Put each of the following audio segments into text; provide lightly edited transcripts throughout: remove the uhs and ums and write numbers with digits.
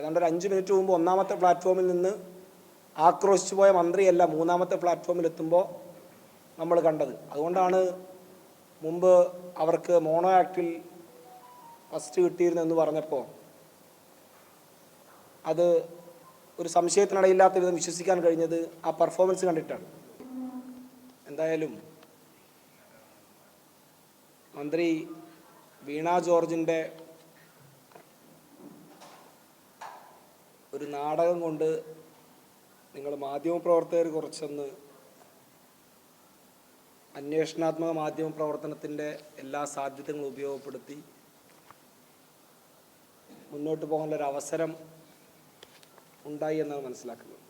ഏതാണ്ട് ഒരു 5 മിനിറ്റ് മുമ്പ് ഒന്നാമത്തെ പ്ലാറ്റ്ഫോമിൽ നിന്ന് ആക്രോശിച്ചു പോയ മന്ത്രിയല്ല മൂന്നാമത്തെ പ്ലാറ്റ്ഫോമിൽ എത്തുമ്പോൾ നമ്മൾ കണ്ടത്. അതുകൊണ്ടാണ് മുമ്പ് അവർക്ക് മോണോ ആക്ടിൽ ഫസ്റ്റ് കിട്ടിയിരുന്നെന്ന് പറഞ്ഞപ്പോൾ അത് ഒരു സംശയത്തിനിടയില്ലാത്ത വിധം വിശ്വസിക്കാൻ കഴിഞ്ഞത് ആ പെർഫോമൻസ് കണ്ടിട്ടാണ്. എന്തായാലും മന്ത്രി വീണ ജോർജിൻ്റെ ഒരു നാടകം കൊണ്ട് നിങ്ങൾ മാധ്യമപ്രവർത്തകർ കുറച്ചൊന്ന് അന്വേഷണാത്മക മാധ്യമ പ്രവർത്തനത്തിൻ്റെ എല്ലാ സാധ്യതകളും ഉപയോഗപ്പെടുത്തി മുന്നോട്ട് പോകാനുള്ളൊരു അവസരം ഉണ്ടായി എന്നാണ് മനസ്സിലാക്കുന്നത്.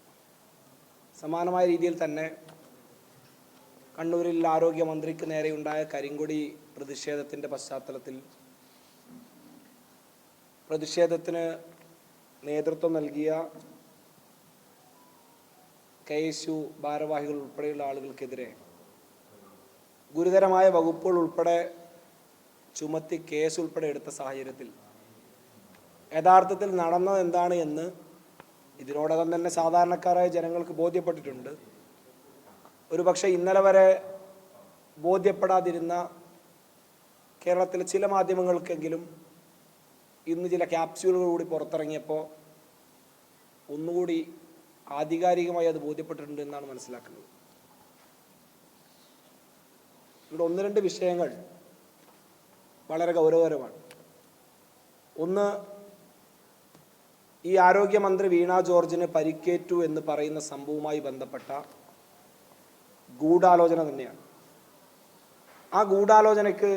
സമാനമായ രീതിയിൽ തന്നെ കണ്ണൂരിൽ ആരോഗ്യമന്ത്രിക്ക് നേരെയുണ്ടായ കരിങ്കൊടി പ്രതിഷേധത്തിൻ്റെ പശ്ചാത്തലത്തിൽ പ്രതിഷേധത്തിന് നേതൃത്വം നൽകിയ KSU ഭാരവാഹികൾ ഉൾപ്പെടെയുള്ള ആളുകൾക്കെതിരെ ഗുരുതരമായ വകുപ്പുകൾ ഉൾപ്പെടെ ചുമത്തി കേസ് ഉൾപ്പെടെ എടുത്ത സാഹചര്യത്തിൽ യഥാർത്ഥത്തിൽ നടന്നത് എന്താണ് എന്ന് ഇതിനോടകം തന്നെ സാധാരണക്കാരായ ജനങ്ങൾക്ക് ബോധ്യപ്പെട്ടിട്ടുണ്ട്. ഒരുപക്ഷെ ഇന്നലെ വരെ ബോധ്യപ്പെടാതിരുന്ന കേരളത്തിലെ ചില മാധ്യമങ്ങൾക്കെങ്കിലും ഇന്ന് ചില ക്യാപ്സ്യൂളുകൾ കൂടി പുറത്തിറങ്ങിയപ്പോൾ ഒന്നുകൂടി ആധികാരികമായി അത് ബോധ്യപ്പെട്ടിട്ടുണ്ട് എന്നാണ് മനസ്സിലാക്കുന്നത്. ഇവിടെ ഒന്ന് രണ്ട് വിഷയങ്ങൾ വളരെ ഗൗരവകരമാണ്. ഒന്ന്, ഈ ആരോഗ്യമന്ത്രി വീണ ജോർജിന് പരിക്കേറ്റു എന്ന് പറയുന്ന സംഭവവുമായി ബന്ധപ്പെട്ട ഗൂഢാലോചന തന്നെയാണ്. ആ ഗൂഢാലോചനയ്ക്ക്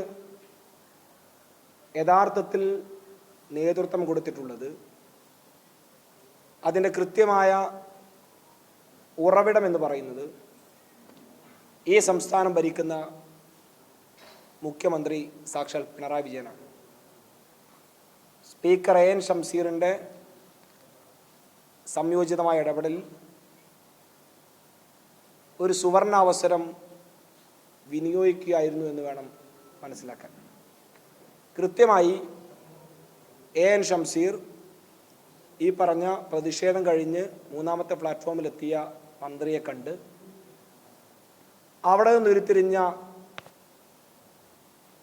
യഥാർത്ഥത്തിൽ നേതൃത്വം കൊടുത്തിട്ടുള്ളത്, അതിൻ്റെ കൃത്യമായ ഉറവിടം എന്ന് പറയുന്നത് ഈ സംസ്ഥാനം ഭരിക്കുന്ന മുഖ്യമന്ത്രി സാക്ഷാൽ പിണറായി വിജയനാണ്. സ്പീക്കർ AN ഷംസീറിൻ്റെ സംയോജിതമായ ഇടപെടലിൽ ഒരു സുവർണ അവസരം വിനിയോഗിക്കുകയായിരുന്നു എന്ന് വേണം മനസ്സിലാക്കാൻ. കൃത്യമായി AN ഷംസീർ ഈ പറഞ്ഞ പ്രതിഷേധം കഴിഞ്ഞ് മൂന്നാമത്തെ പ്ലാറ്റ്ഫോമിലെത്തിയ മന്ത്രിയെ കണ്ട് അവിടെ നിന്ന് ഉരുത്തിരിഞ്ഞ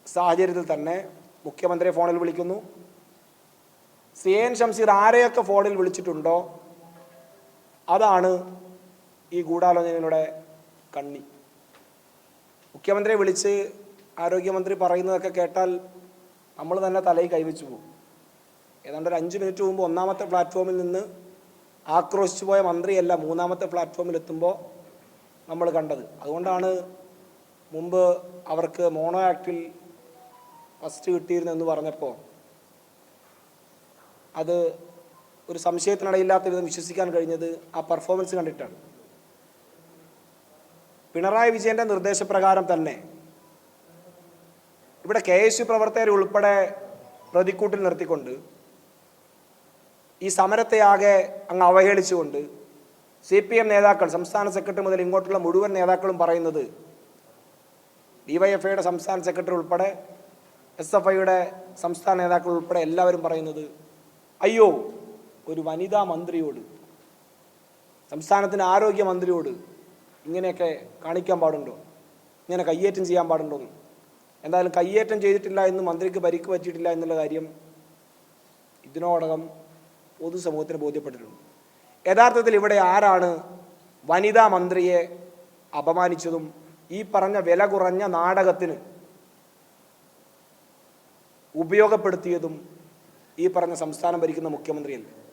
സാഹചര്യത്തിൽ തന്നെ മുഖ്യമന്ത്രിയെ ഫോണിൽ വിളിക്കുന്നു. AN ഷംസീർ ആരെയൊക്കെ ഫോണിൽ വിളിച്ചിട്ടുണ്ടോ അതാണ് ഈ ഗൂഢാലോചനയുടെ കണ്ണി. മുഖ്യമന്ത്രിയെ വിളിച്ച് ആരോഗ്യമന്ത്രി പറയുന്നതൊക്കെ കേട്ടാൽ നമ്മൾ തന്നെ തലയിൽ കൈവച്ചു പോകും. ഏതാണ്ട് ഒരു 5 മിനിറ്റ് മുമ്പ് ഒന്നാമത്തെ പ്ലാറ്റ്ഫോമിൽ നിന്ന് ആക്രോശിച്ചു പോയ മന്ത്രിയല്ല മൂന്നാമത്തെ പ്ലാറ്റ്ഫോമിൽ എത്തുമ്പോൾ നമ്മൾ കണ്ടത്. അതുകൊണ്ടാണ് മുമ്പ് അവർക്ക് മോണോ ആക്ടിൽ ഫസ്റ്റ് കിട്ടിയിരുന്നെന്ന് പറഞ്ഞപ്പോൾ അത് ഒരു സംശയത്തിനിടയില്ലാത്ത വിധം വിശ്വസിക്കാൻ കഴിഞ്ഞത് ആ പെർഫോമൻസ് കണ്ടിട്ടാണ്. പിണറായി വിജയൻ്റെ നിർദ്ദേശപ്രകാരം തന്നെ ഇവിടെ KSU പ്രവർത്തകരെ ഉൾപ്പെടെ പ്രതിക്കൂട്ടിൽ നിർത്തിക്കൊണ്ട് ഈ സമരത്തെ ആകെ അങ്ങ് അവഹേളിച്ചുകൊണ്ട് CPM നേതാക്കൾ, സംസ്ഥാന സെക്രട്ടറി മുതൽ ഇങ്ങോട്ടുള്ള മുഴുവൻ നേതാക്കളും പറയുന്നത്, DYFIയുടെ സംസ്ഥാന സെക്രട്ടറി ഉൾപ്പെടെ SFIയുടെ സംസ്ഥാന നേതാക്കൾ ഉൾപ്പെടെ എല്ലാവരും പറയുന്നത്, അയ്യോ, ഒരു വനിതാ മന്ത്രിയോട്, സംസ്ഥാനത്തിൻ്റെ ആരോഗ്യമന്ത്രിയോട് ഇങ്ങനെയൊക്കെ കാണിക്കാൻ പാടുണ്ടോ, ഇങ്ങനെ കയ്യേറ്റം ചെയ്യാൻ പാടുണ്ടോന്ന്. എന്തായാലും കയ്യേറ്റം ചെയ്തിട്ടില്ല എന്ന് മന്ത്രിക്ക് പരിക്ക് പറ്റിയിട്ടില്ല എന്നുള്ള കാര്യം ഇതിനോടകം പൊതുസമൂഹത്തിന് ബോധ്യപ്പെട്ടിട്ടുണ്ട്. യഥാർത്ഥത്തിൽ ഇവിടെ ആരാണ് വനിതാ മന്ത്രിയെ അപമാനിച്ചതും ഈ പറഞ്ഞ വില കുറഞ്ഞ നാടകത്തിന് ഉപയോഗപ്പെടുത്തിയതും ഈ പറഞ്ഞ സംസ്ഥാനം ഭരിക്കുന്ന മുഖ്യമന്ത്രിയല്ലേ?